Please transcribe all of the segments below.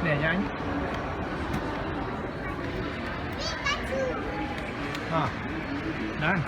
nè cho anh. Đang.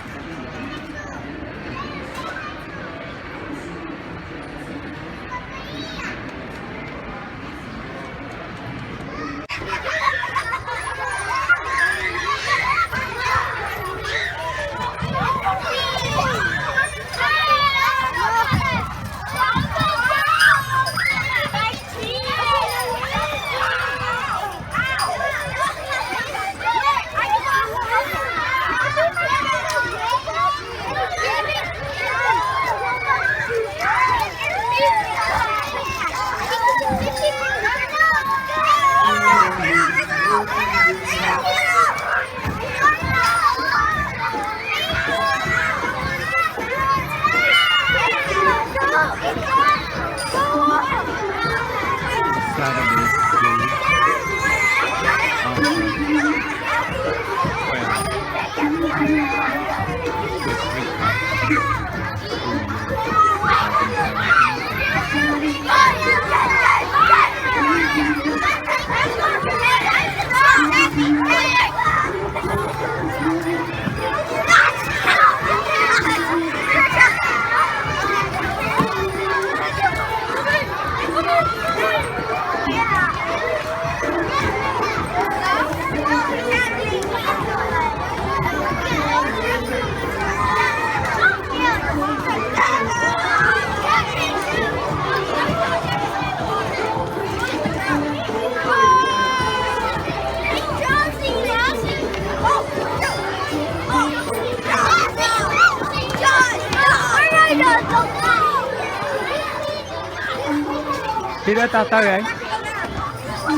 Tidak tahu right?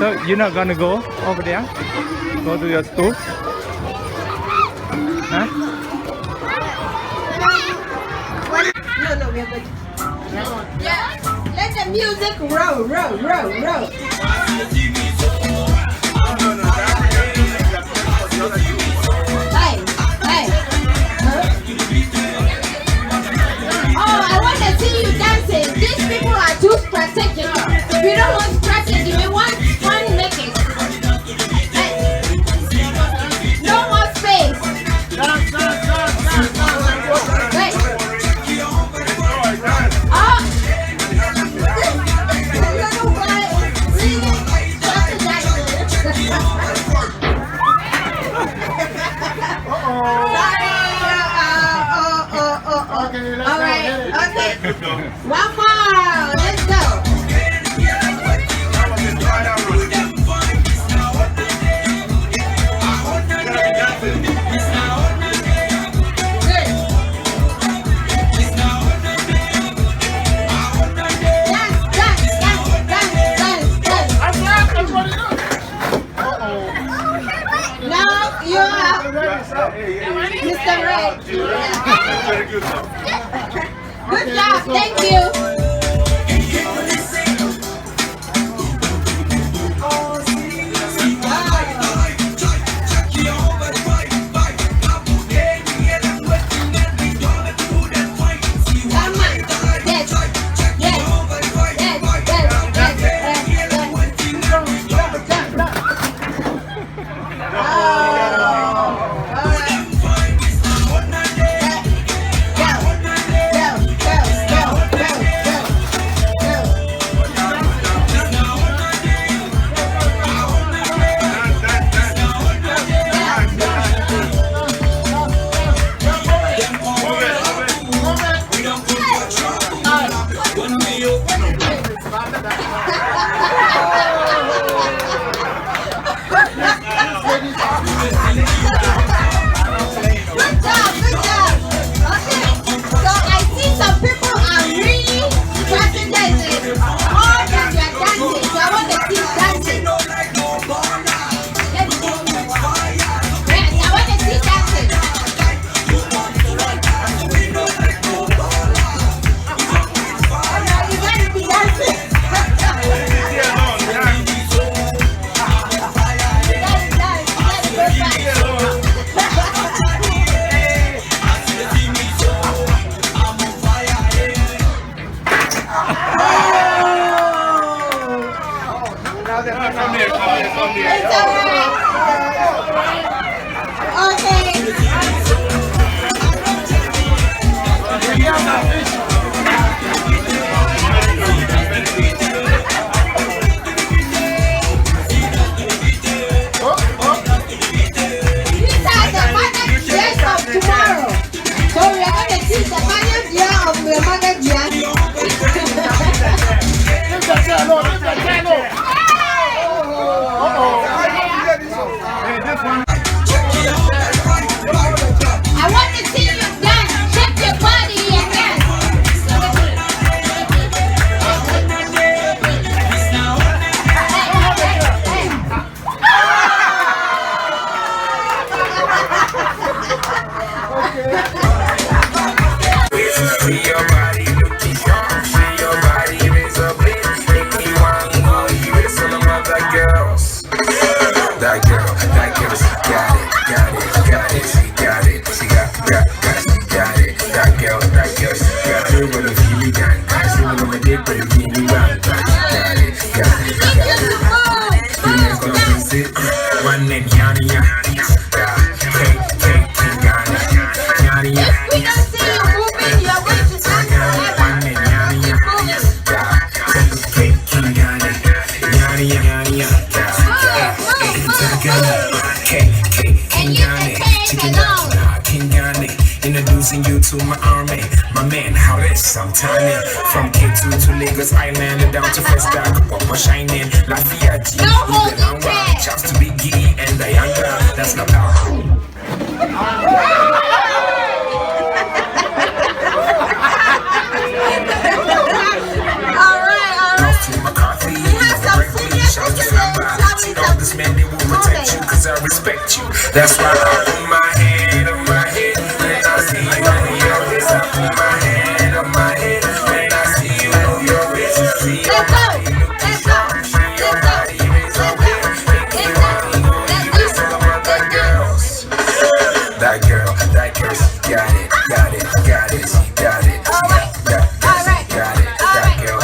So you're not gonna go over there? Go to your school? Huh? No, we have to. Yeah, let the music roll. Hey. Oh, I want to see you dancing. These people are too strategic. We don't want strategy. We want fun making. Hey. No more space. Wait. Oh. One more. Let's go. Mr. Red. Very good. Good job. Thank you. Go. did, but it made me rock. Got it, got it, got it. You ain't gonna miss it. One name, Yanni, Yanni. Cake, cake, king, Yanni. Yanni, If we don't see you moving, you're going to stand forever. one name, Yanni, Yanni. Cake, cake, king, Yanni. Yanni, Yanni, Cake, cake, king, Yanni. Chicken, king, Yanni. Introducing you to my army, my man, how this I'm tiny. From K2 to Lagos Island, down to Festa, Papa shining, Lafayette, even shouts to Biggie and Diana, that's not power. This man, they will protect you, cause I respect you. That's why I put my hand on my head when I see you on your wrist. I put my hand on my head when I see you on your wrist. See your body looking sharp, see your body raise up there. Make me money on you, it's all about that girls. That girl, she got it, got it, got it, she got it, she got it, got it. That girl,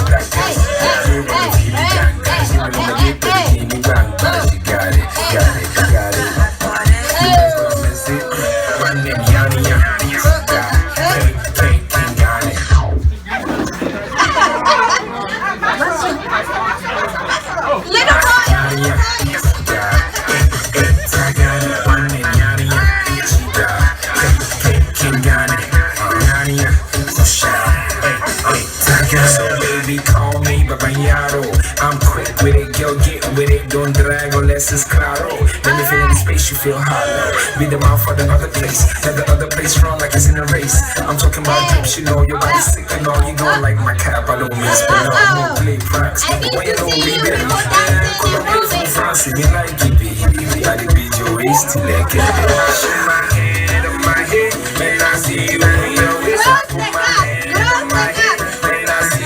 she really got it, she really got it. Got it, got it, got it. You guys gonna miss it. One name, Yanni, Yanni. Cake, cake, king, got it. Little boy. Yanni, Yanni. I got it. One name, Yanni, Yanni. She got cake, king, got it. Yanni, so shout. So baby, call me Babayaro. I'm quick with it, girl, get with it. Don't drag unless it's claro. Let me feel in the space, you feel hollow. Be the mouth for the other place. Let the other place run like it's in a race. I'm talking about drips, you know, your body's sick, you know. You going like my cap, I don't miss, but no, I'm gonna play pranks. When you don't be there, call up me from France, and you like it, baby. I did beat your waist till I get it. Shake my hand on my head, when I see you on your waist. I put my hand on my head. See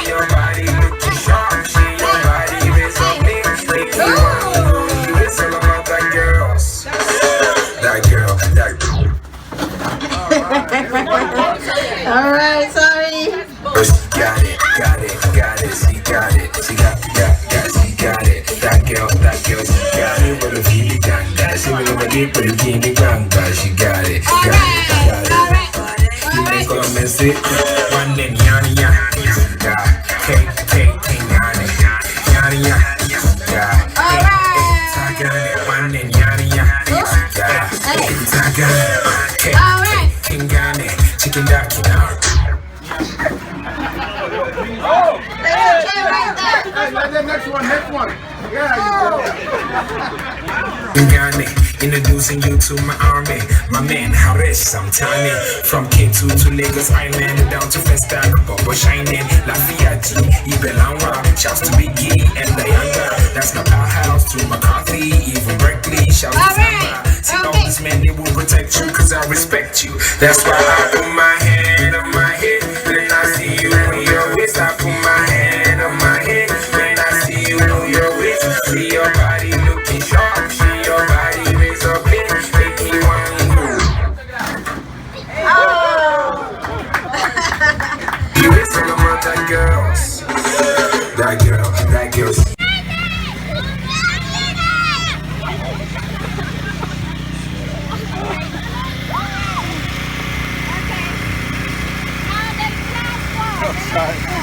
your body looking sharp, see your body raise up me. Make me want you, it's all about that girls. That girl, that girl. Alright, sorry. She got it, got it, got it, she got it, she got, she got it. That girl, she got it, but if you got that, she will never get, but if you got that, she got it, got it, got it. You ain't gonna miss it. One name, Yanni, Yanni. Cake, cake, king, Yanni. Yanni, Yanni. One name, Yanni, Yanni. Cake, king, Yanni. Chicken duck, Oh! Next one. Yeah, Ghana, introducing you to my army, my man, how rich I'm tiny. From K2 to Lagos Island, down to Festa, Papa shining, Lafayette, even shouts to Biggie and Diana. That's not our house to McCarthy, even Berkeley, shouts to Samba. See all these men, they will protect you, cause I respect you. That's why I put my hand on my head, when I see you on your waist. I put my hand on my head, when I see you on your waist. See your body looking sharp, see your body raise up me, make me want you. You is all about that girls. That girl. Hey.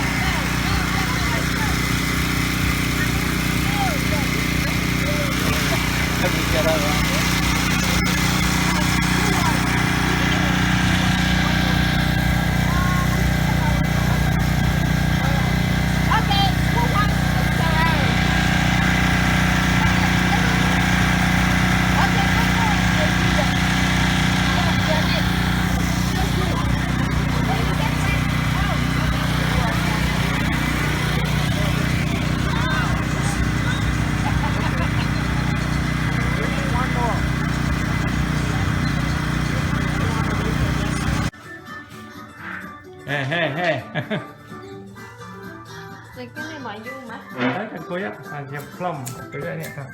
Cái này mọi du mà. Đấy, cái cuối á, nhập plum tới đây nèครับ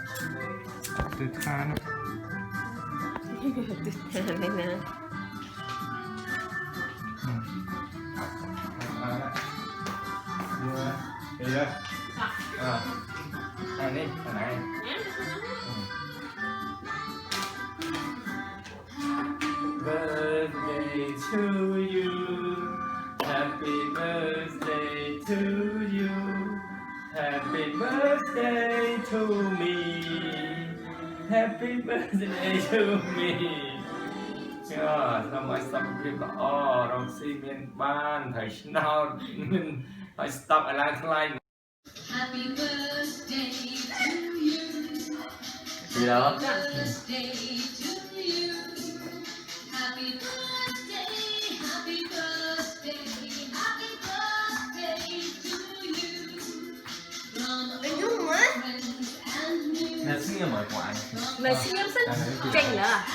từทาน Này nè. chưa? Đi, thằng này. Birthday to you, happy birthday to you, happy birthday to me, happy birthday to me. Xong rồi xong cái bảo rong xi miên ban thầy nào mình phải stop ở lại lại. Happy birthday to you. Gì đó? Birthday to you. Happy birthday, happy birthday, happy birthday to you. From all friends and you. Nè sinh nhật mời ngoại. Mày sinh nhật sinh trình nữa à?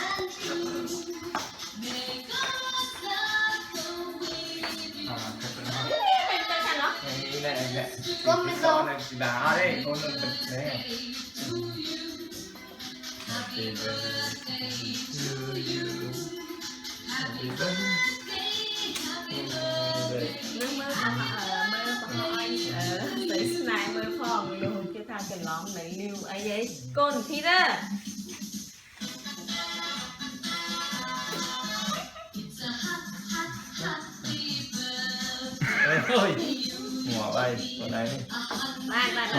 May God's love go with you. Nè. Con mình đâu? Đá đấy, con mình tập đấy. Happy birthday to you. Happy birthday, happy birthday. Nhưng mà anh tới này mới phòng luôn cái thằng cái lóng này lưu ấy vậy con thì đó. Ôi, ngỏ bay, con này.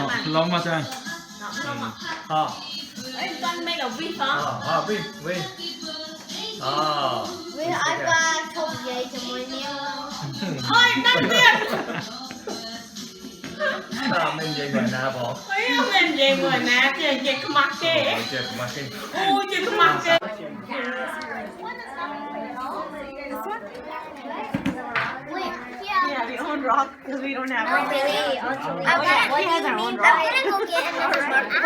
Bạn. Long mà chàng. Ấy con mấy đầu vi phó. Vi. Vì anh qua không vậy cho mọi nhiêu. Ôi, đăng tiền. Mình về ngoài nào bỏ. Mình về ngoài nào chị cái mặt chị. Ôi chị cái mặt chị. Yeah, the own rock because we don't have. Not really. I'm gonna go get another one.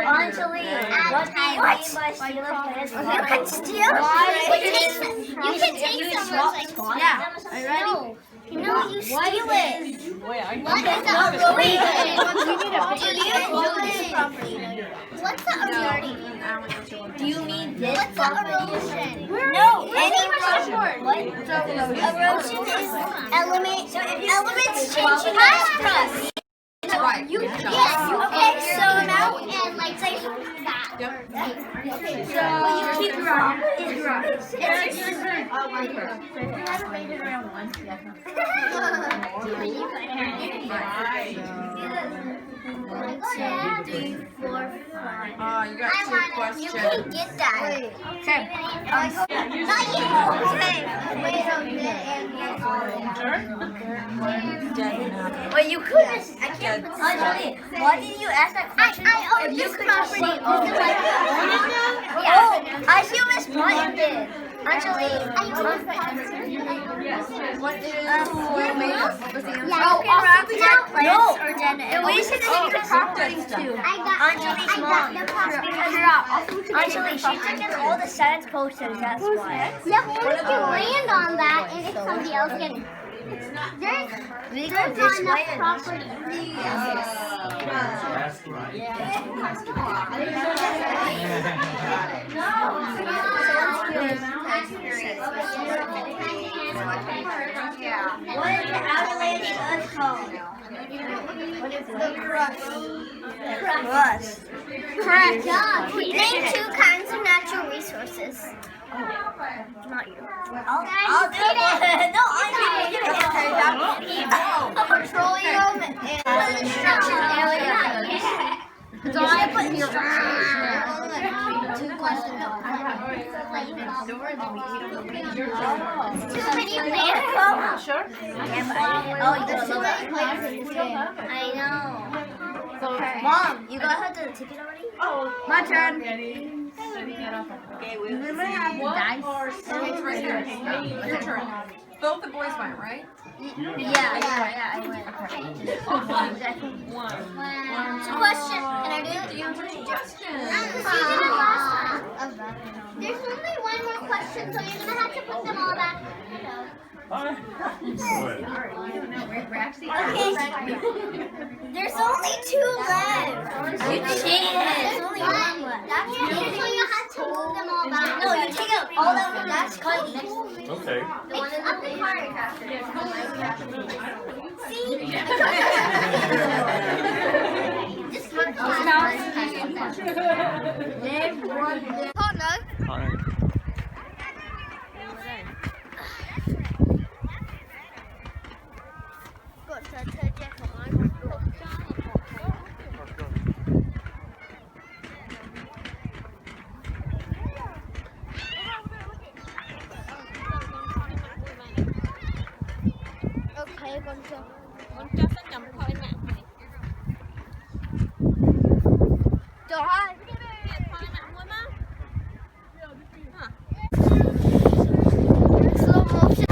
Anjali, what do you mean by steal a plant? You can steal? You can take someone's like yeah. Are you ready? No, you steal it. Wait, are you? What is that? Wait, do you enjoy this property? What's the erosion? Do you mean this? What's the erosion? No, any erosion. What? Erosion is elements changing express. Right. Yes. Okay. So now and like say that. Okay. So you keep wrong. It's wrong. It's your turn. Oh, my turn. So if you have to rate it around 1. One, 2, 3, 4, 5. Oh, you got two questions. You can get that. Okay. Not you. Okay. Wait, you could. I can't. Anjali, why did you ask that question? I own this property. Oh, I see what Miss Martin did. Anjali, I own this property. What is Or dead. The way she took the property too. Anjali's mom. Anjali, she took in all the science posters. That's why. Yeah, what if you land on that and if somebody else gets there's not enough property. That's right. What is the avalanche earth called? What is the crust? Crust. Correct. Name 2 kinds of natural resources. Not you. I'll do it. No, I'm doing it. petroleum and construction area. So I put construction. 2 questions. Too many players. Sure. There's too many players in this game. I know. Mom, you got her the ticket already? Oh, My turn. okay, we Remember how the dice? it's right here. Your turn. Both the boys went, right? Yeah, I went. One. 2 questions. Can I do it? There's only 1 more question, so you're gonna have to put them all back. Okay. There's only 2 left. You cheated. There's only 1 left. That's it. So you have to move them all back. No, you take out all of them. That's cutting. Okay. It's up to card. See? Just keep the last one. Oh no. Gott sei Dank, der Koran. Okay, con cho nó chậm thôi nè. Trời ơi. Thôi nè, thôi má. Slow motion.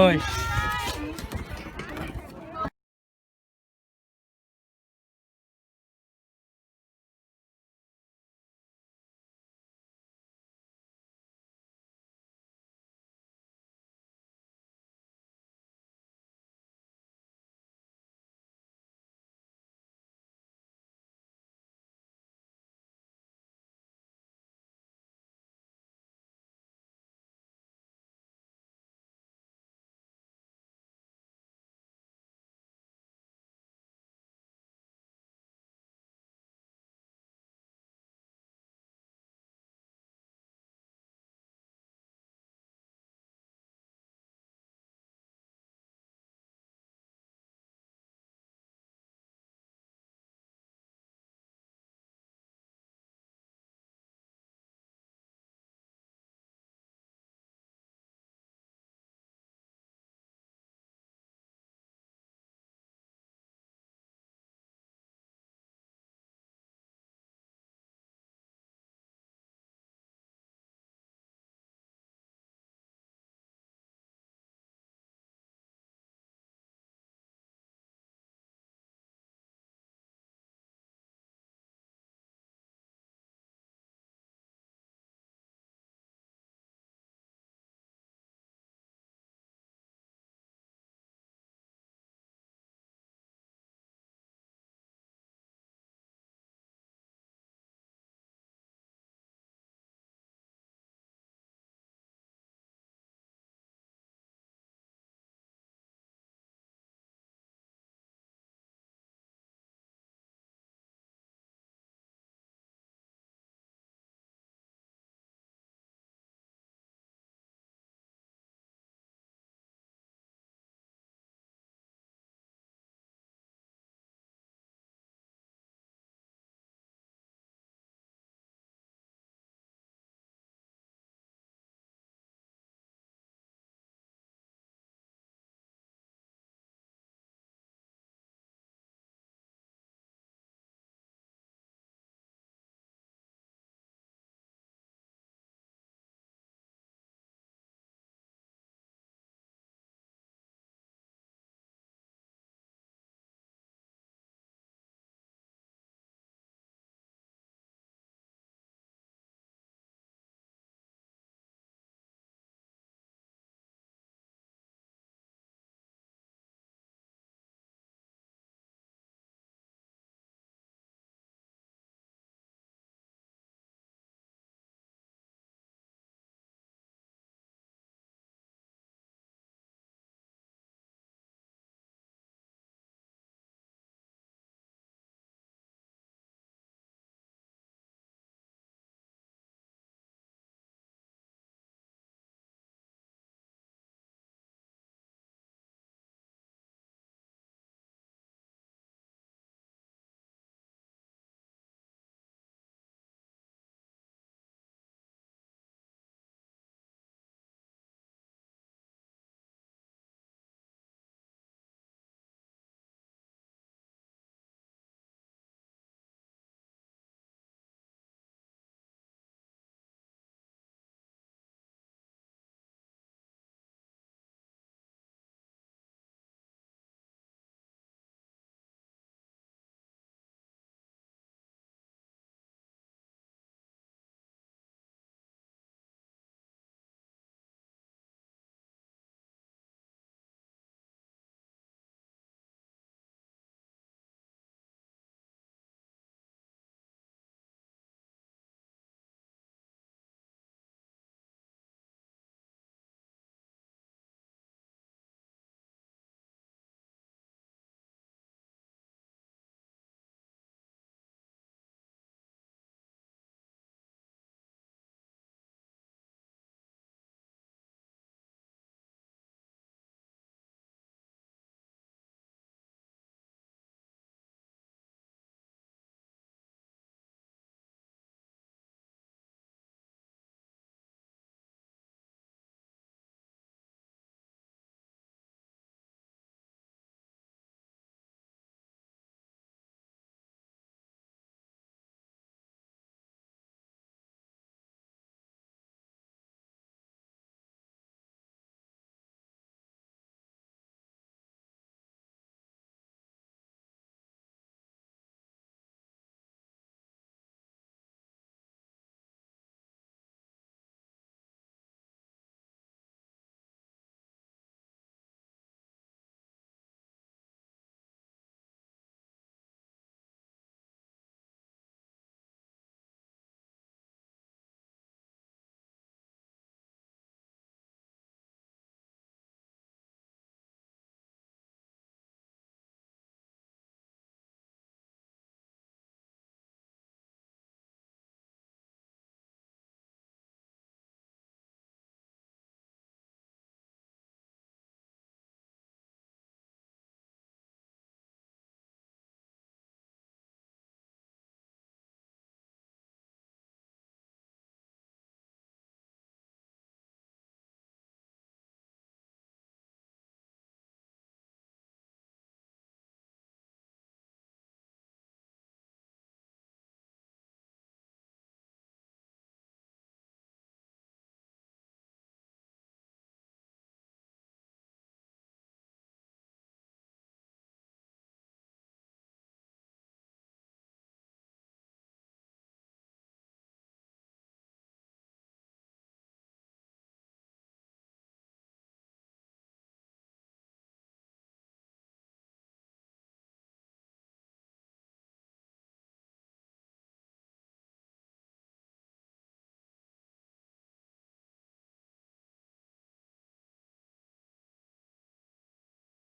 ơi.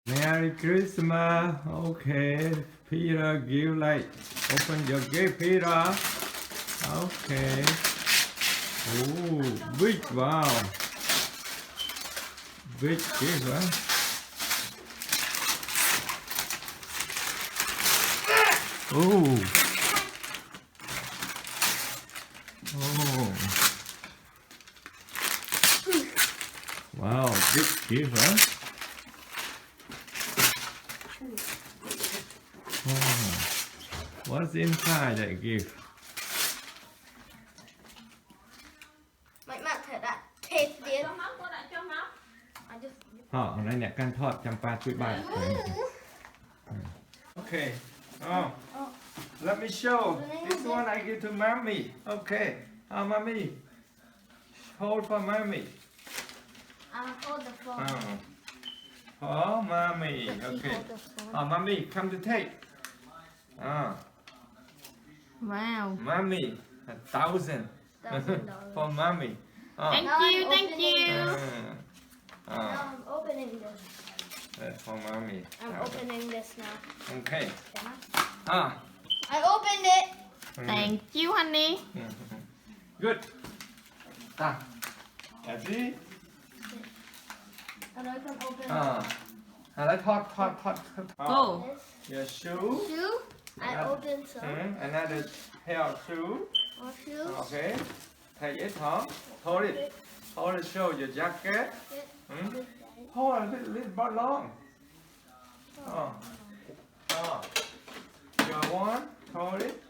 Merry Christmas. Okay, Peter, give like open your gift, Peter. Okay. Oh, big wow. Big gift, huh? Oh. Oh. Wow, big gift, huh? Oh. What's inside that gift? Mày mặc thể đã thịt đi. Cho máu, cô đã cho máu. Này nè, can thọt chăm pa tụi bạn. Okay. Oh. Let me show. This one I give to mommy. Okay. Mommy. Hold for mommy. I'll hold the phone. Oh, mommy. Okay. Mommy, come to take. Wow. Mommy, 1,000 for mommy. Thank you, thank you. Now I'm opening this. That's for mommy. I'm opening this now. Okay. I opened it. Thank you, honey. Good. That's it. And I can open Let's hot. Go. Your shoe. shoe. I opened some. Another pair of shoe. More shoes. Okay. Take it, huh? Hold it. Hold it, show your jacket. Hold a little bit long. Your one. Hold it.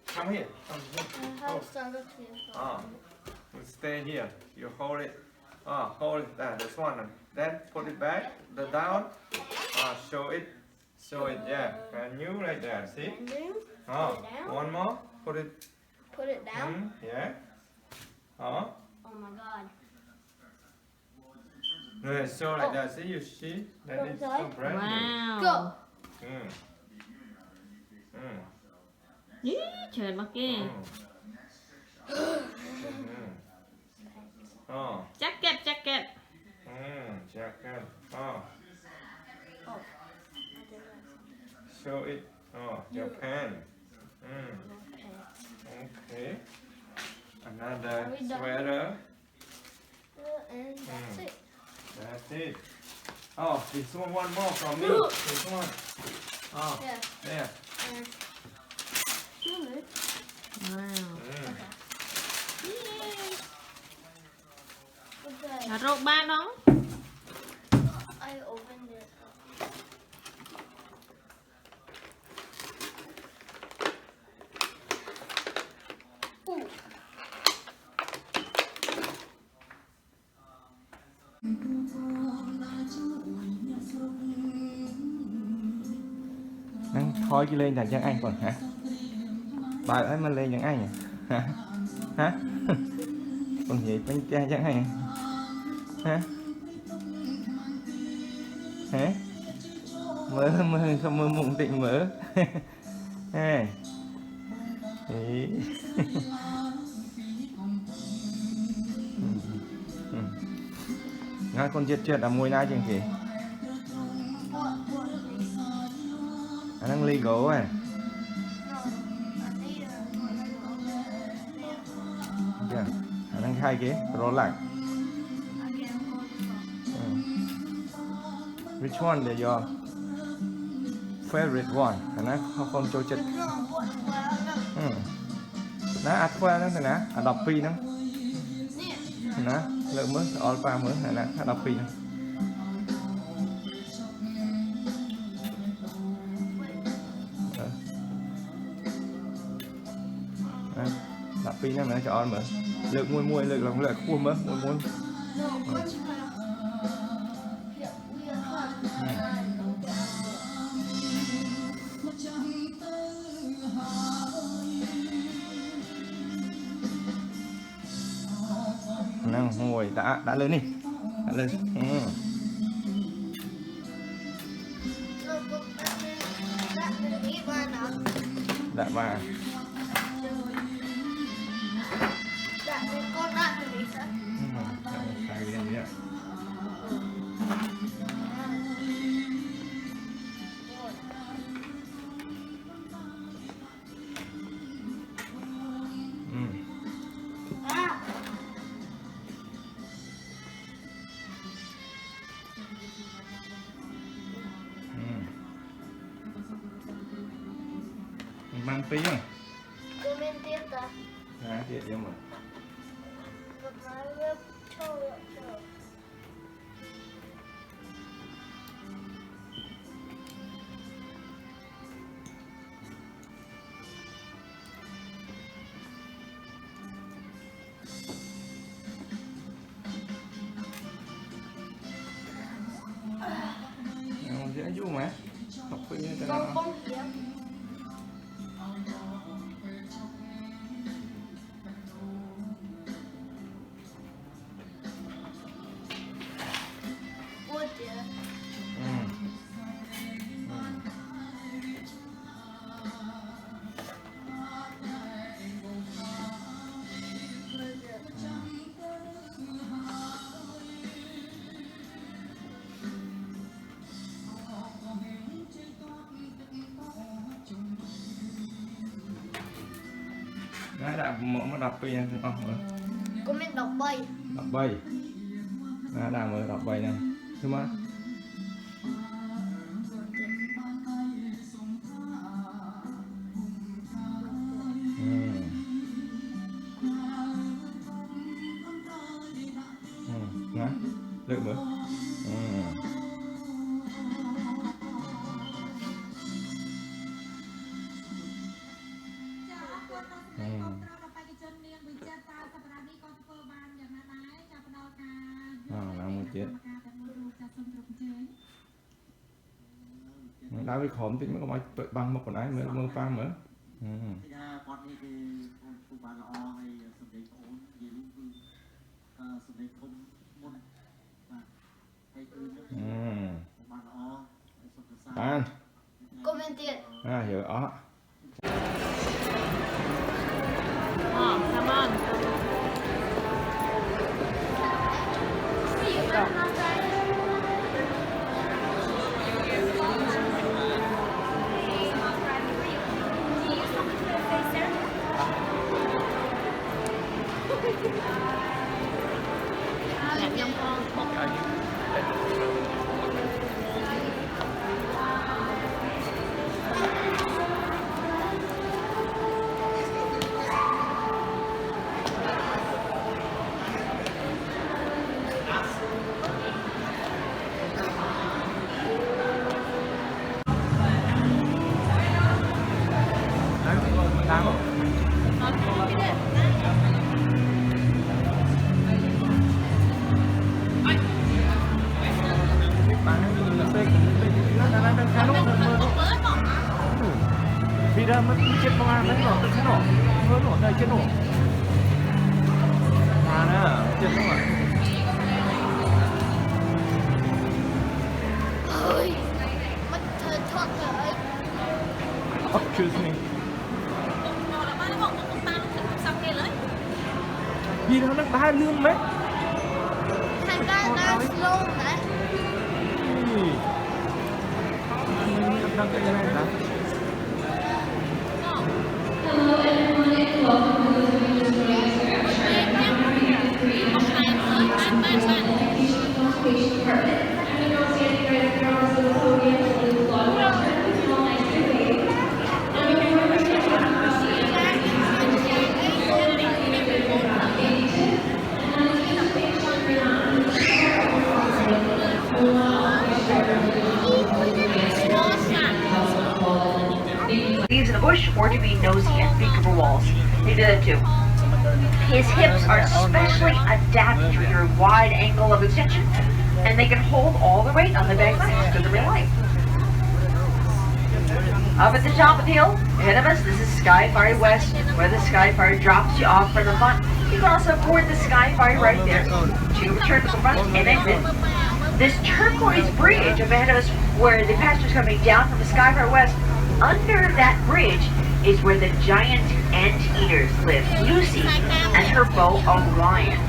Come here. I have some of these. You stay here. You hold it. Hold it. This one. Then put it back. The down. Show it. Show it. Yeah. And you like that. See? And then One more. Put it. put it down. Yeah. Oh my god. So like that. See? You see? That is so brand new. Wow. Go. Ý, trời mà kia. Jacket. Jacket. Show it. Your pen. Okay. Another sweater. And that's it. That's it. This one more from me. This one. Yeah. There. Wow. Okay. Là rộp ba đó. I opened it. Thôi chứ lên là chẳng anh còn hả? Bà ấy mà lên chẳng anh hả? Hả? Còn gì bánh cha chẳng anh hả? Hả? Mơ không mơ mộng tịnh mỡ. Hey. Ngã con chết ở môi na chừng kì. Anh đang ly gỗ à. Yeah. Anh đang khai kì, rồi lại. Which one is your favorite one? Anh không cho chết. Nó ăn qua nó nè, đọc pi nó. Nè, lượng mới, all pa mới nè, đọc pi nó. Đọc pi nó mà cho all mở. Lượng mùi lượng lòng lợi cua mớ, mùi. Nào ngồi đã lên đi, đã lên. Đã vào. Xài cái gì ạ? Mang tí không? Comment tiếp ta. Tiệt cho mà. Dễ vô mà. Học phí cho nó. Con hiếm. Đã mở đọc bây giờ không? Comment đọc bay. Đọc bay. Đã mở đọc bay nè. Thứ mấy? Nè, được mở. Đá với khóm thì mới có máy tự băng một con ái mới mơ phang nữa. Bạn. Comment tiếp. Hiểu đó. Come on. Làm nhông con. Vì ra mất chết công an đấy rồi, chết nổ, hơn nổ đây chết nổ. Mà nè, chết không ạ? Ôi, mất thời thoát rồi. Excuse me. Vì nó đang đá lương mấy. Thành ra đang slow đấy. Đang cái này đó. Hello everyone and welcome to the Education Conservation Department. I'm the girl standing right across the podium with the blog picture. It's all nice and big. I'm looking forward to talking about the leaves in the bush or to be nosy and peek over walls. He did it too. His hips are specially adapted to your wide angle of extension, and they can hold all the weight on the back to the real life. Up at the top of the hill, ahead of us, this is Skyfire West, where the Skyfire drops you off for the fun. You can also board the Skyfire right there to return to the front and exit. This turquoise bridge up ahead of us, where the passenger's coming down from the Skyfire West, under that bridge is where the giant anteaters live, Lucy and her beau Orion.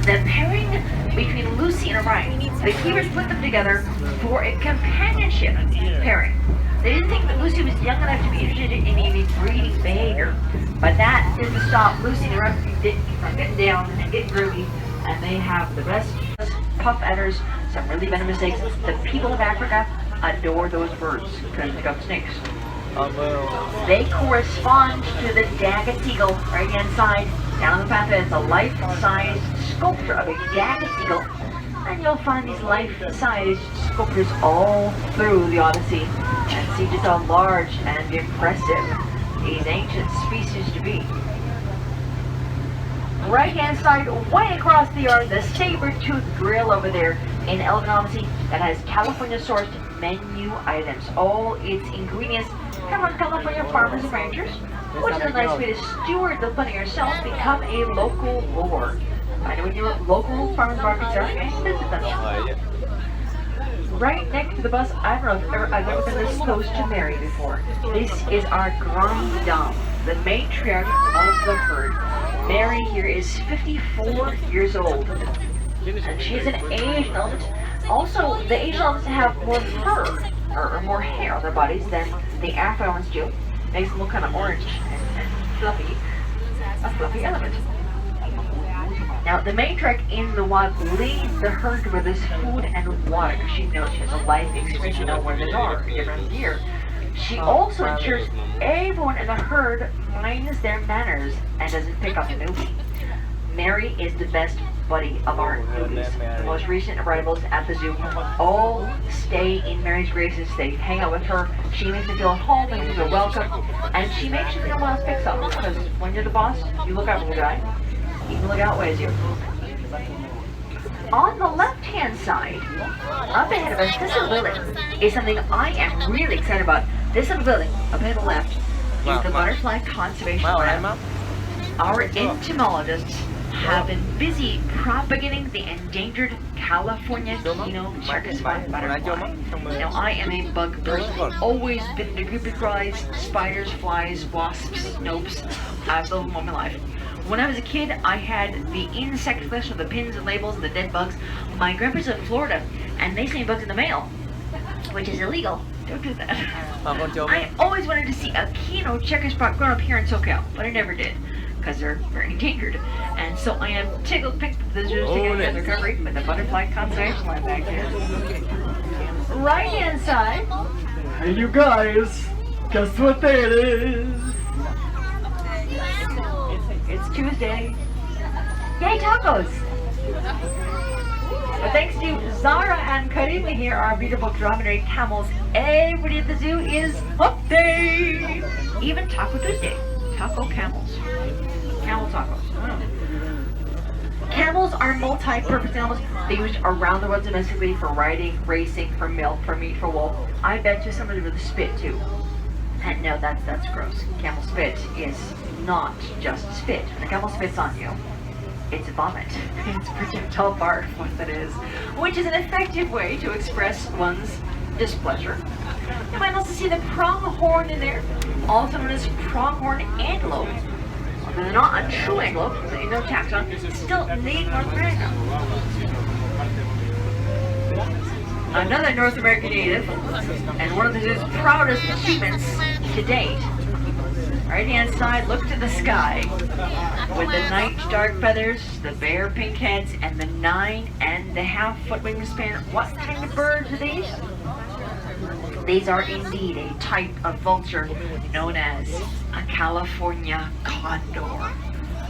The pairing between Lucy and Orion, the keepers put them together for a companionship pairing. They didn't think that Lucy was young enough to be interested in any breeding behavior, but that didn't stop Lucy and Orion from getting down and getting groovy, and they have the best puff adders, some really venomous eggs. The people of Africa adore those birds because they got snakes. They correspond to the Daggett-Eagle right hand side. Down the path it's a life-size sculpture of a Daggett-Eagle. And you'll find these life-size sculptures all through the Odyssey. And see just how large and impressive these ancient species to be. Right hand side, way across the yard, the saber-tooth grill over there in Odyssey that has California sourced menu items. All its ingredients come from California farmers and ranchers, which is a nice way to steward the planet yourself, become a local lord. Find out what your local farmers markets are and visit them. Right next to the bus, I don't know if I've ever been this close to Mary before. This is our grande dame, the matriarch of the herd. Mary here is 54 years old, and she's an Asian elephant. Also, the Asian elephants have more fur, or more hair on their bodies than the Afro ones do. Makes them look kind of orange and fluffy. A fluffy elephant. Now, the matriarch in the wild leads the herd with this food and water. She knows she has a life experience to know where they are different year. She also ensures everyone in the herd minds their manners and doesn't pick up a newbie. Mary is the best buddy of our newbies. The most recent arrivals at the zoo all stay in Mary's graces. They hang out with her. She makes them feel at home, makes them feel welcome, and she makes sure no one else picks up. Because when you're the boss, you look out for the guy. He can look outways you. On the left-hand side, up ahead of us, this little building is something I am really excited about. This little building, up ahead to the left, is the Butterfly Conservation Lab. Our entomologists have been busy propagating the endangered California Kino-Circus butterfly. Now, I am a bug person, always bitten to creepy crawlies, spiders, flies, wasps, snopes. I've lived them all my life. When I was a kid, I had the insect list with the pins and labels and the dead bugs. My grandpa's in Florida, and they send bugs in the mail, which is illegal. Don't do that. I always wanted to see a Kino checker spot growing up here in SoCal, but I never did, because they're very endangered. And so I am tickled pink that the zoo's taking a recovery with the Butterfly Conservation Lab back here. Right hand side. Hey, you guys, guess what day it is? It's Tuesday. Yay, tacos! But thanks to Zara and Karima here, our beautiful dromedary camels, everybody at the zoo is up day! Even Taco Tuesday. Taco camels. Camel tacos. Camels are multi-purpose animals. They used around the world domestically for riding, racing, for milk, for meat, for wool. I bet you somebody with a spit too. And no, that's gross. Camel spit is not just spit. When a camel spits on you, it's vomit. It's projectile barf, what that is, which is an effective way to express one's displeasure. You might also see the pronghorn in there, also known as pronghorn antelope. They're not a true antelope, so you know taxon, still native North America. Another North American native, and one of the zoo's proudest achievements to date. Right hand side, look to the sky. With the night dark feathers, the bare pink heads, and the 9.5-foot wingspan. What kind of birds are these? These are indeed a type of vulture known as a California condor.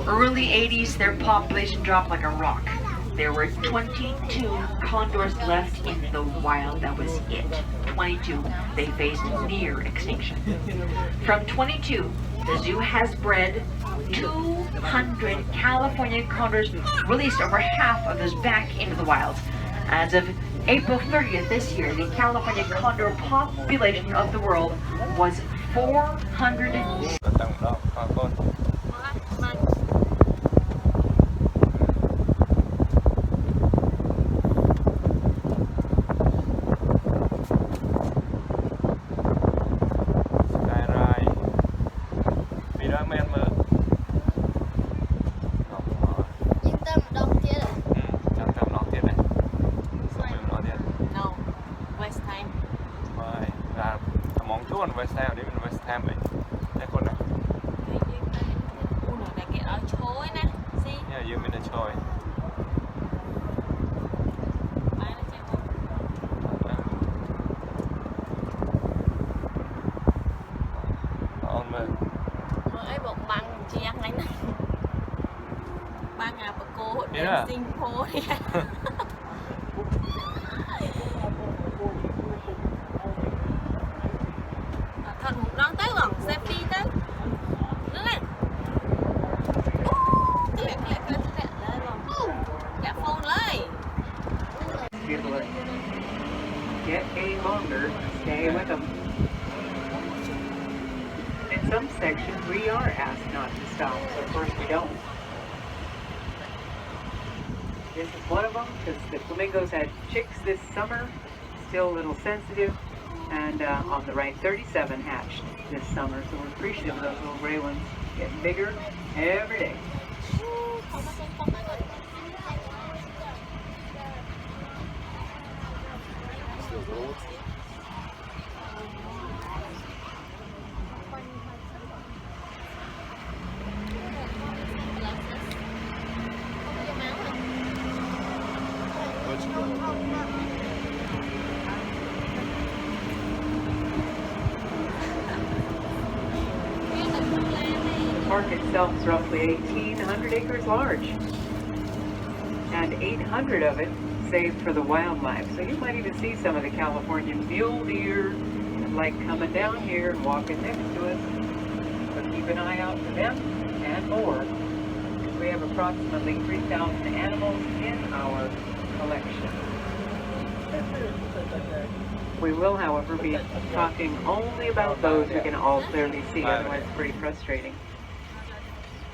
Early 80s, their population dropped like a rock. There were 22 condors left in the wild. That was it. 22. They faced near extinction. From 22, the zoo has bred 200 California condors, released over half of those back into the wild. As of April 30th this year, the California condor population of the world was 400. Yeah. sinh phố nè. Thật một đón tới gần safety tới. Đứng lên. Dạ phone lấy. People that get any longer, stay with them. In some sections, we are asked not to stop, so of course we don't. This is one of them, because the flamingos had chicks this summer, still a little sensitive, and on the right, 37 hatched this summer, so we're appreciative of those little gray ones getting bigger every day. The park itself is roughly 1,800 acres large, and 800 of it saved for the wildlife. So you might even see some of the Californian mule deer like coming down here and walking next to us. So keep an eye out for them and more. We have approximately 3,000 animals in our collection. We will, however, be talking only about those we can all clearly see, otherwise it's pretty frustrating.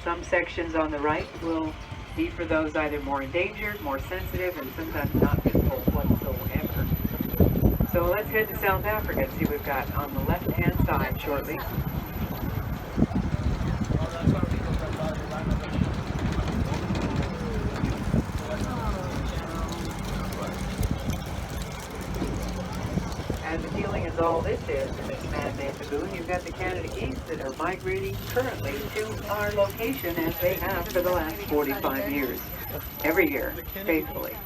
Some sections on the right will be for those either more endangered, more sensitive, and sometimes not visible whatsoever. So let's head to South Africa and see what we've got on the left-hand side shortly. As appealing as all this is in this man-made lagoon, you've got the Canada geese that are migrating currently to our location as they have for the last 45 years. Every year, faithfully.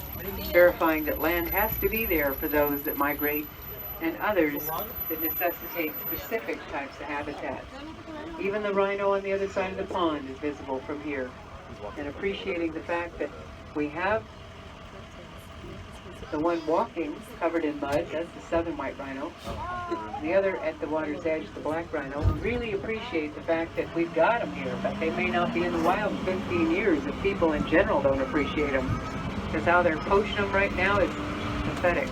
Verifying that land has to be there for those that migrate and others that necessitate specific types of habitats. Even the rhino on the other side of the pond is visible from here. And appreciating the fact that we have the one walking covered in mud, that's the southern white rhino. The other at the water's edge, the black rhino. We really appreciate the fact that we've got them here, but they may not be in the wild in 15 years if people in general don't appreciate them. Because how they're poaching them right now is pathetic.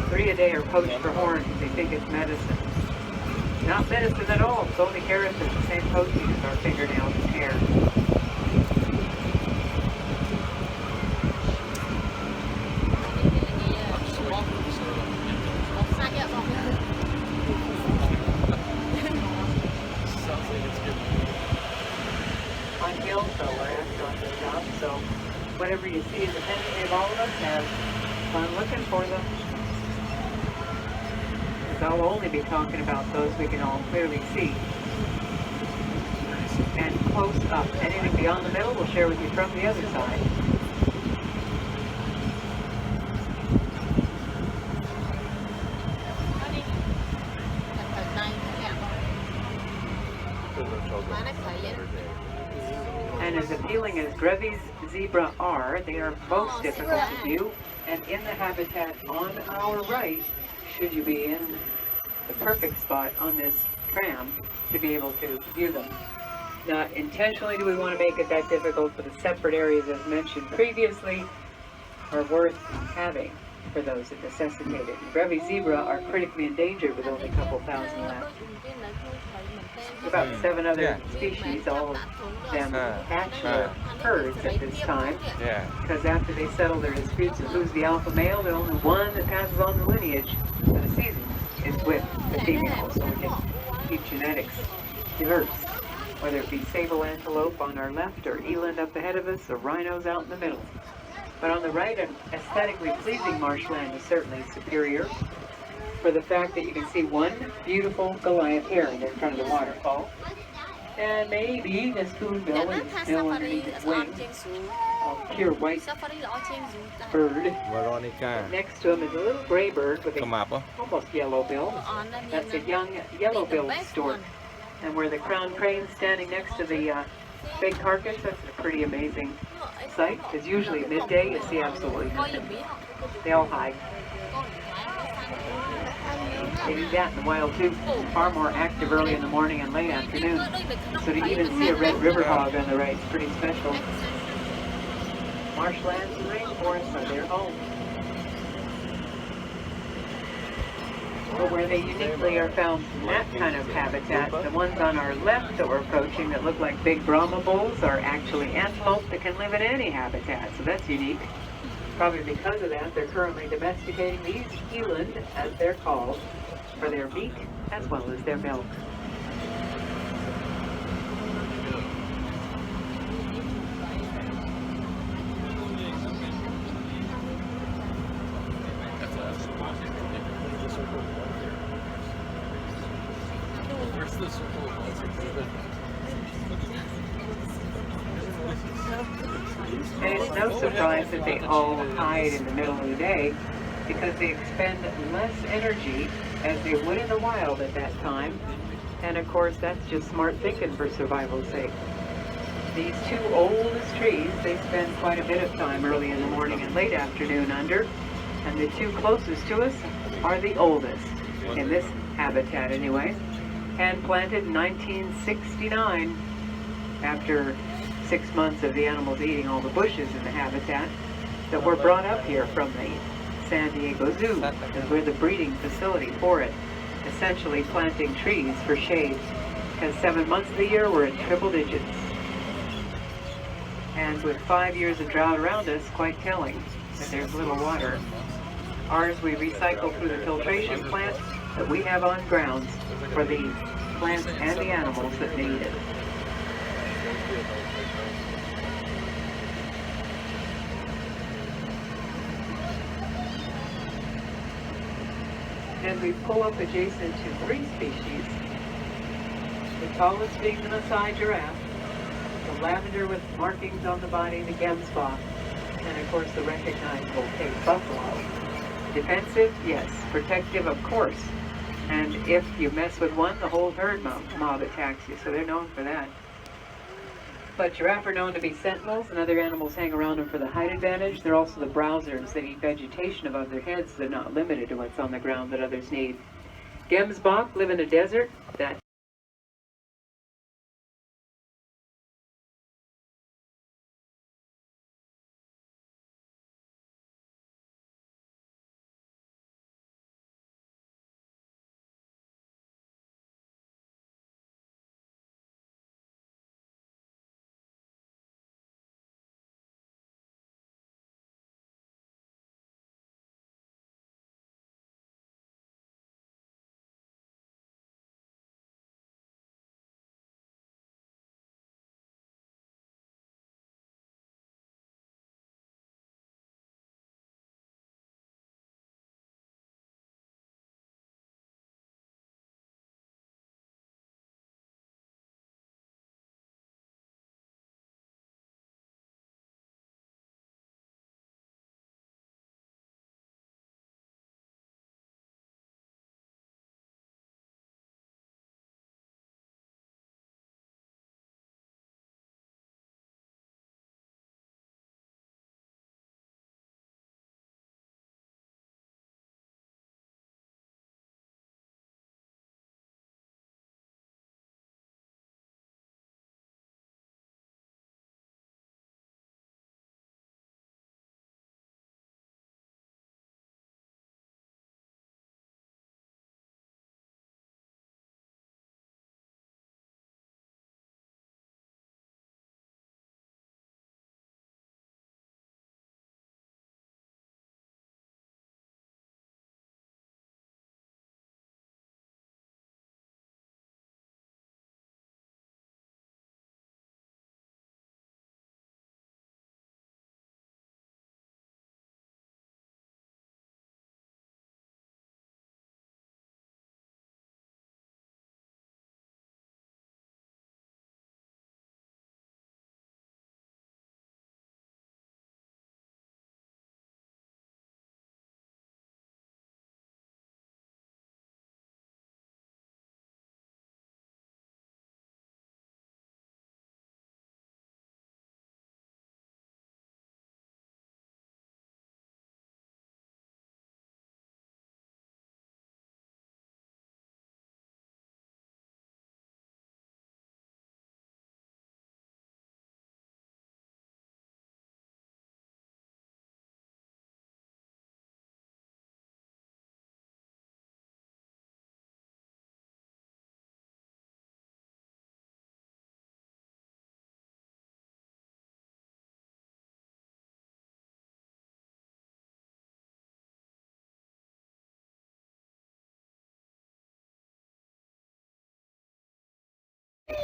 3 a day are poached for horns. They think it's medicine. Not medicine at all. It's only carrots. It's the same protein as our fingernails and hair. On hills, though, we're actually on the top, so whatever you see is a tendency of all of us have fun looking for them. Because I'll only be talking about those we can all clearly see. And close up. Anything beyond the middle we'll share with you from the other side. And as appealing as Grevy's zebra are, they are most difficult to view. And in the habitat on our right, should you be in the perfect spot on this tram to be able to view them. Not intentionally do we want to make it that difficult, but the separate areas, as mentioned previously, are worth having for those that necessitate it. Grevy zebra are critically endangered with only a couple thousand left. About 7 other species, all of them bachelor herds at this time. Because after they settle their disputes of who's the alpha male, the only one that passes on the lineage for the season is with the female. So we can keep genetics diverse. Whether it be sable antelope on our left, or eland up ahead of us, or rhinos out in the middle. But on the right, an aesthetically pleasing marshland is certainly superior for the fact that you can see one beautiful Goliath heron in front of the waterfall. And maybe the spoonbill is still underneath its wing, a pure white bird. Next to him is a little gray bird with a almost yellow bill. That's a young yellow-billed stork. And where the crowned crane's standing next to the big carcass, that's a pretty amazing sight is usually midday. You see absolutely nothing. They all hide. They do that in the wild too. Far more active early in the morning and late afternoon. So to even see a red river hog on the right is pretty special. Marshlands and rainforests are their home. But where they uniquely are found in that kind of habitat, the ones on our left that we're approaching that look like big Brahma bulls are actually antelope that can live in any habitat, so that's unique. Probably because of that, they're currently domesticating these eland, as they're called, for their meat as well as their milk. And it's no surprise that they all hide in the middle of the day because they expend less energy as they would in the wild at that time. And of course, that's just smart thinking for survival's sake. These two oldest trees, they spend quite a bit of time early in the morning and late afternoon under. And the two closest to us are the oldest, in this habitat anyway, hand planted in 1969 after 6 months of the animals eating all the bushes in the habitat that were brought up here from the San Diego Zoo, because we're the breeding facility for it, essentially planting trees for shade, because 7 months of the year we're in triple digits. And with 5 years of drought around us, quite telling that there's little water. Ours we recycle through the filtration plant that we have on grounds for the plants and the animals that need it. As we pull up adjacent to 3 species, the tallest being the Maasai giraffe, the lavender with markings on the body, the gemsbok, and of course the recognizable Cape buffalo. Defensive, yes. Protective, of course. And if you mess with one, the whole herd mob attacks you, so they're known for that. But giraffe are known to be sentinels, and other animals hang around them for the height advantage. They're also the browsers that eat vegetation above their heads. They're not limited to what's on the ground that others need. Gemsbok live in the desert. That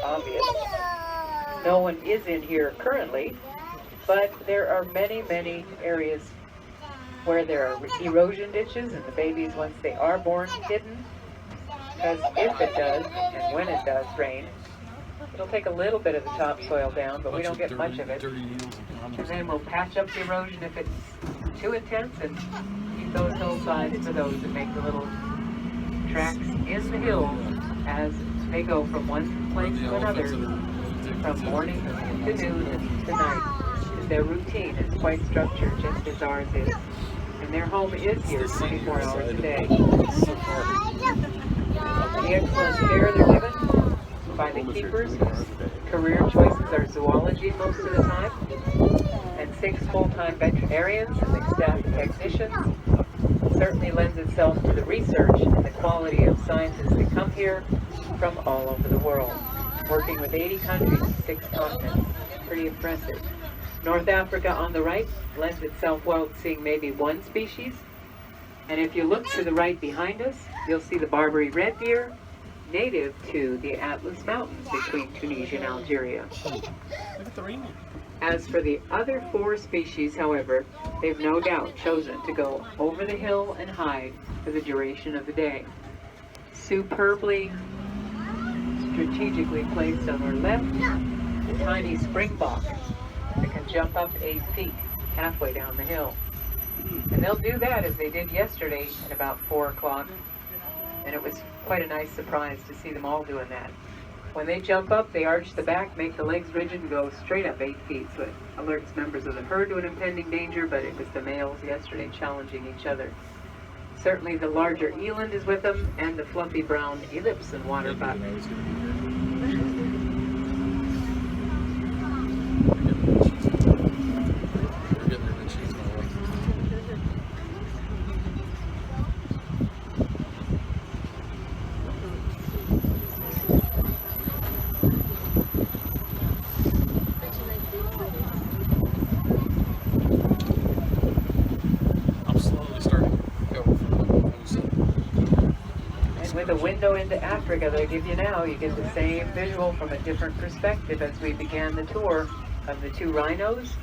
obvious. No one is in here currently, but there are many, many areas where there are erosion ditches and the babies, once they are born, hidden. Because if it does, and when it does rain, it'll take a little bit of the topsoil down, but we don't get much of it. And then we'll patch up the erosion if it's too intense and keep those hillsides for those that make the little tracks in the hills as they go from one place to another, from morning to noon to night. Because their routine is quite structured, just as ours is. And their home is here 24 hours a day. The excellent care they're given by the keepers, whose career choices are zoology most of the time, and 6 full-time veterinarians and the staff technicians, certainly lends itself to the research and the quality of scientists that come here from all over the world, working with 80 countries and 6 continents. Pretty impressive. North Africa on the right lends itself well to seeing maybe one species. And if you look to the right behind us, you'll see the Barbary red deer, native to the Atlas Mountains between Tunisia and Algeria. As for the other 4 species, however, they've no doubt chosen to go over the hill and hide for the duration of the day. Superbly, strategically placed on our left, the tiny springbok that can jump up 8 feet halfway down the hill. And they'll do that as they did yesterday at about 4 o'clock. And it was quite a nice surprise to see them all doing that. When they jump up, they arch the back, make the legs rigid, and go straight up 8 feet. So it alerts members of the herd to an impending danger, but it was the males yesterday challenging each other. Certainly the larger eland is with them, and the fluffy brown ellipsan waterbuck. With a window into Africa they give you now, you get the same visual from a different perspective as we began the tour of the 2 rhinos,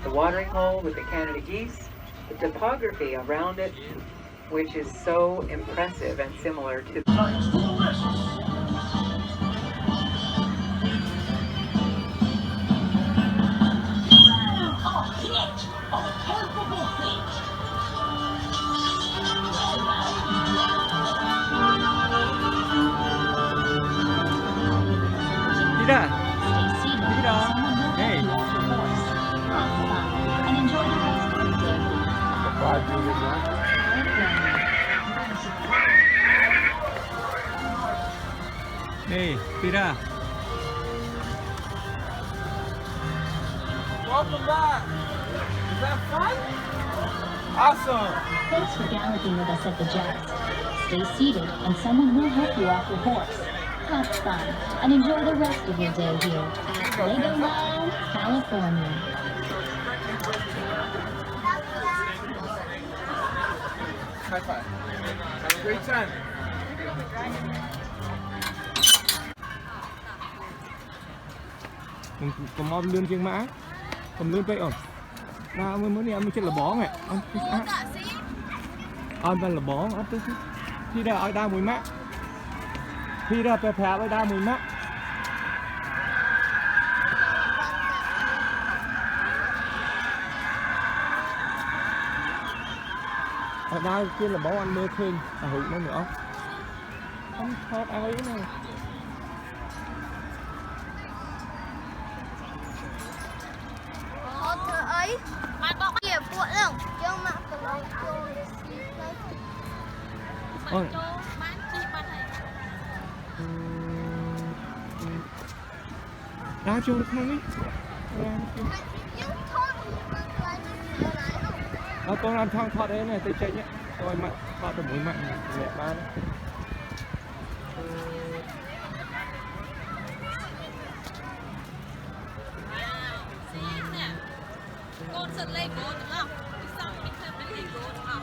the watering hole with the Canada geese, the topography around it, which is so impressive and similar to Hey, Pira. Welcome back. Is that fun? Awesome. Thanks for galloping with us at the Jazz. Stay seated and someone will help you off your horse. Have fun and enjoy the rest of your day here at Legoland, California. High five. Have a great time. Còn mong lươn trên mã, còn lươn vậy không? Na mới đi ăn mới chết là bó mẹ. Ăn là bó, ăn tới khi ra ở đa mùi mát, khi ra phải phá với đa mùi mát. Ở đa kia là bó ăn mê thêm, hụt nó nữa. Ăn thọt ăn ấy này. Đá vô được không ý? Con ăn thang thoát đấy này, tôi chạy nhé. Rồi mặn, thoát được mũi mặn nhẹ ba đấy. Con giật lên bố đúng không? Xong mình thêm cái hình bố đúng không?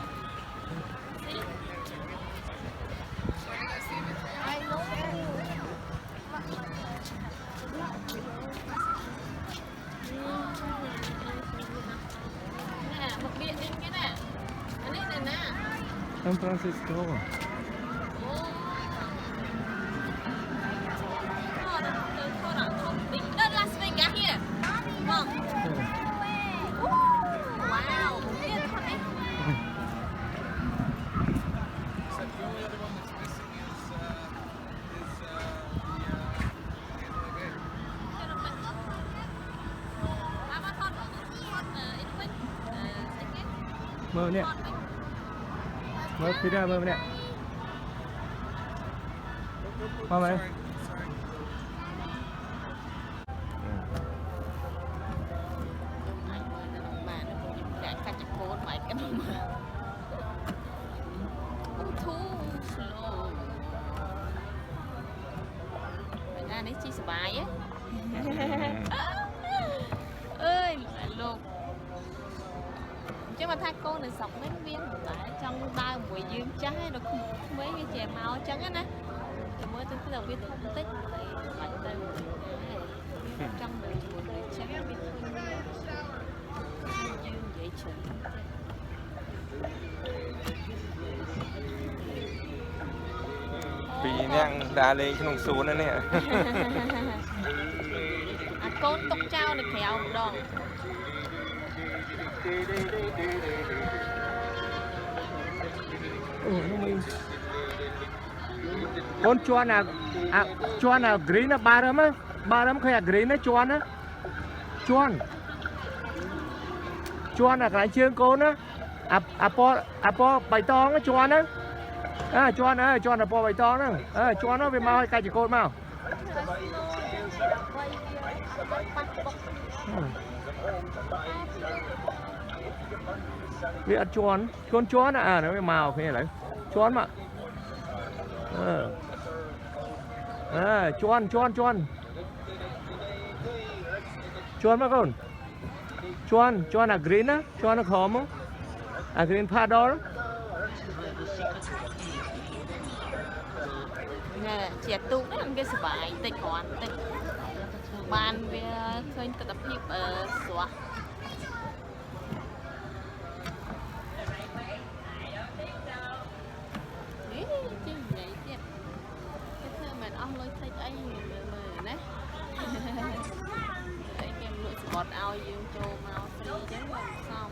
San Francisco. Las Vegas here. Mom. Wow. Mơ nè. Mơ phía ra mơ nè. Mơ mày. Này chi sờ bài á. Ơi luôn. Chứ mà tha cô này sọc mấy viên lại trong ba buổi dương trái nó mấy cái chè màu trắng á nè. Thì mới tôi cái đầu biết không tích lại tên trong buổi trắng biết dương vậy trời. Vì đang đá lên cái nông số nữa nè. Con tóc trao này khéo một đòn. Con chuan là green á, ba đấm khơi là green á, chuan là cái chương con á, po bày tong á, chuan á, chuan là po bày tong á, chuan nó về mau cái chỉ con mau. Vì ăn con chuan á, nó về màu thế này, chuan mà. Chuan mà con. Chuan là green á, chuan là khóm á. À green pha đó. Nè, trẻ tu đó ăn cái sờ bài tịch còn tịch. Ban về khơi tập hiệp ở xóa. Bọt ao dương châu mau free chứ xong.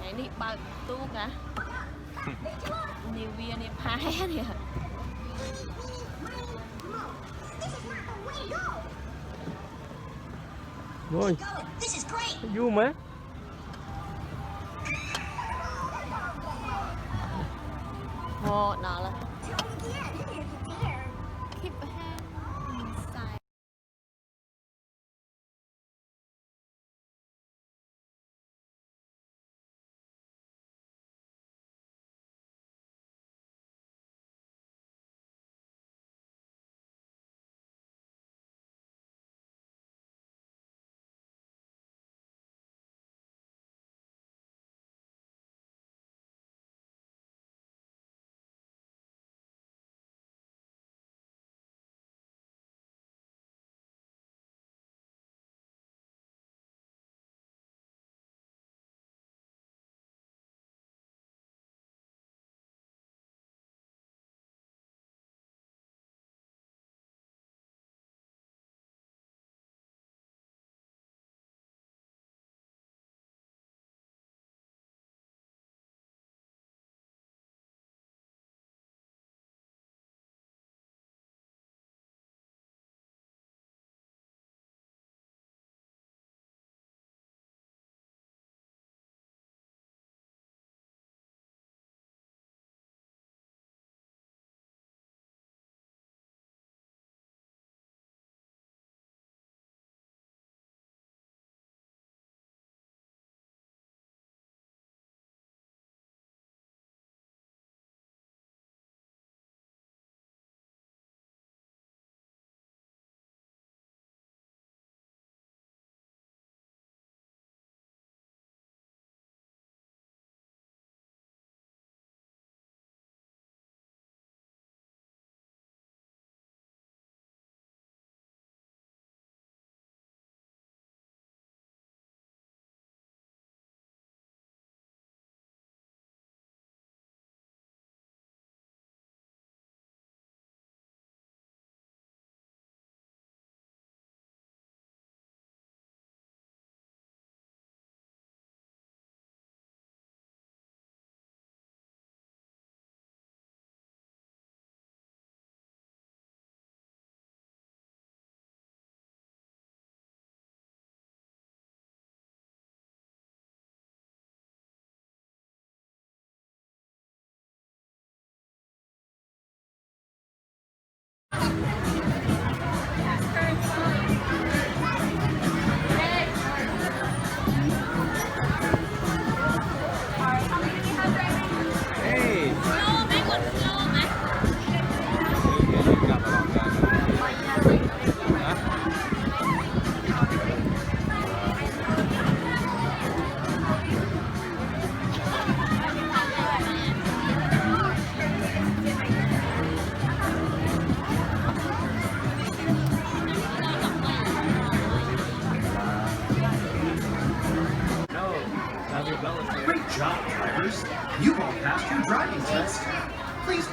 Cái này bao tu cả. Nhiều viên này phá nè. Rồi. Vui mà. Ồ, nó là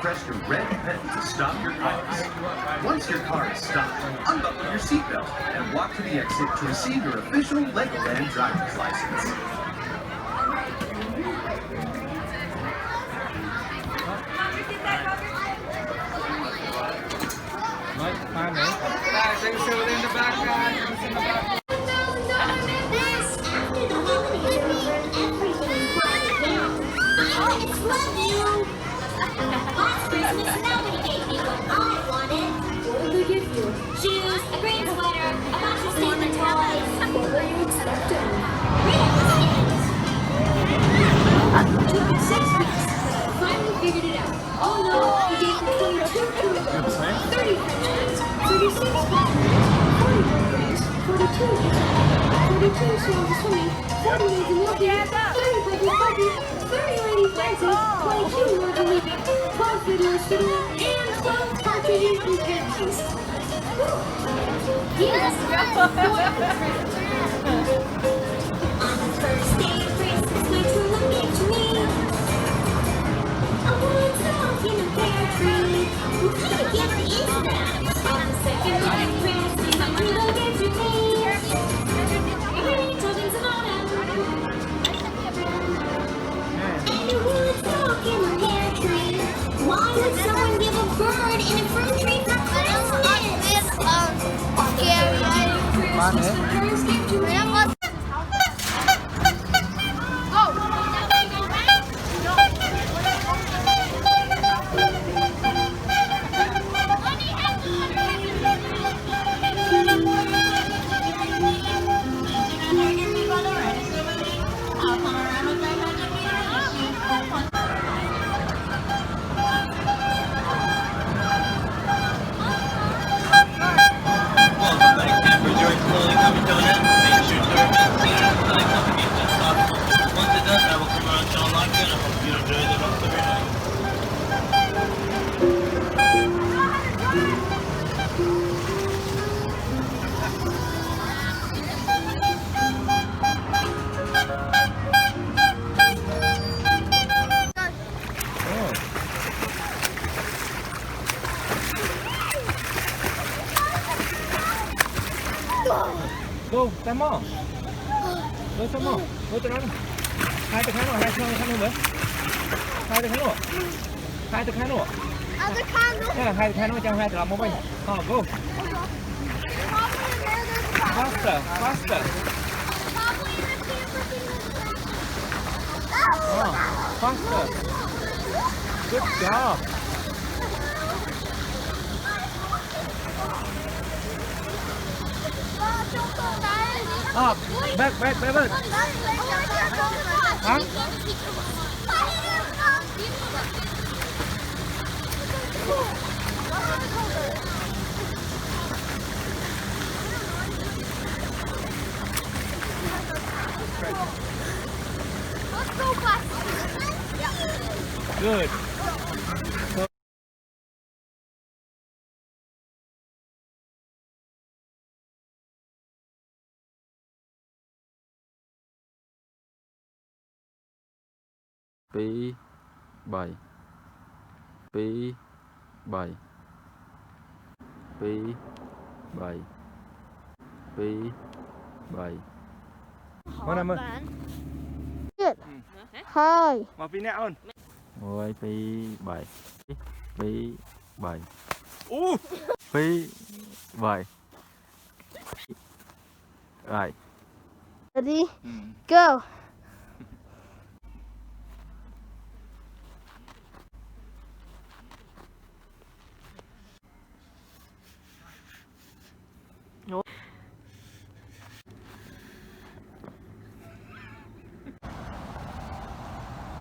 press your red pen to stop your cars. Once your car is stopped, unbuckle your seatbelt and walk to the exit to receive your official Legoland driver's license. Shoes, a green sweater, a bunch of statement toys. What were you expecting? Took me 6 weeks. Finally figured it out. Oh no, he gave me 22 kilograms, 30 pounds, 36 pounds, 40 kilograms, 42 42 swans of swimming, 40 ladies walking, 30 puppies barking, 30 ladies dancing, 22 more to leaving, 12 fiddlers fiddling, and 12 partridges in pear trees. Yes, on the first day of Christmas, my true love gave to me a wood stalk in a pear tree. What kind of gift is that? On the second day of Christmas, my true love gave to me 3 tokens of autumn and a wood stalk in a pear tree. Why would someone give a bird in a fruit tree for Christmas? Go, some more. Go some more. Go to run. Hai từ khán nữa, hai khán nữa. Hai từ khán nữa. Hai từ khán nữa. Other candle. Yeah, hai từ khán nữa trong hai từ làm một bên. Go. Faster, faster. Faster. Good job. Back. Hả? Good. P 7 P 7 P 7 P 7 Con em ơi. Thôi. Mà pin nẹo hơn. Ôi P 7 P 7 P 7 Rồi. Ready? Go.